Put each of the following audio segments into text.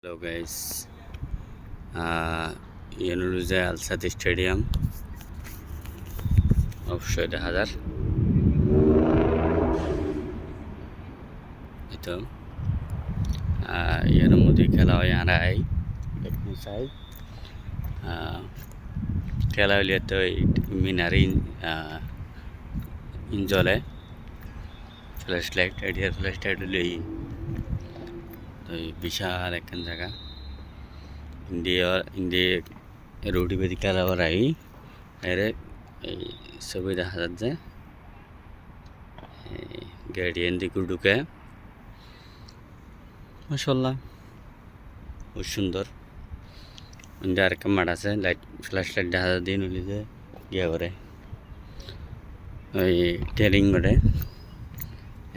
Hello guys, Yenuruze Al Sadd Stadium অবশ্যই দেখা যার itu এর মধ্যে খেলা হয় আড়াই একটু চাই খেলা হইলে তো মিনারি ইনজলে ফ্ল্যাশ লাইট আইডিয়ার ফ্ল্যাশ লাইট হলে তো বিশাল একখান জায়গা ইন্ডিয়া রোডি বেদি খেলা করাই এর এই ছবি দেখা যাচ্ছে গার্ডিয়ান দিকে ঢুকে মাশাআল্লাহ খুব সুন্দর ইন্ডিয়া আর একটা মাঠ আছে লাইট ফ্ল্যাশ লাইট দেখা দিন হলি যে ইয়ে করে ওই টেরিং করে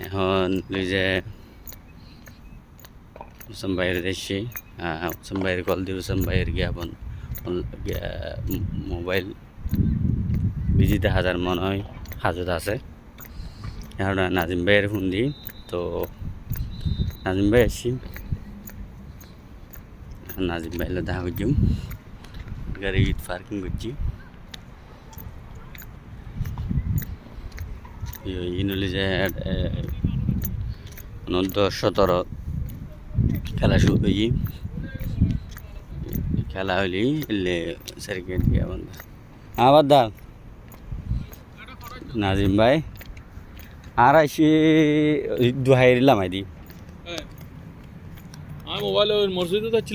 এখন ওই যে বাইরে দেশি বাইরে কল দিব বাইরে গিয়ে আপন মোবাইল বিজিতে হাজার মনে হয় হাজত আছে এখন নাজিম ভাইয়ের ফোন দিই তো নাজিম ভাই আসছি নাজিম ভাইলে দেখা করছি গাড়ি পার্কিং করছি ইনলি যে 17 খেলা শুরু করি খেলা হলি এলে সার্কিট গিয়া বন্ধ আবার দা নাজিম ভাই আর আসি দোহাই লামাই দি মোবাইল মসজিদে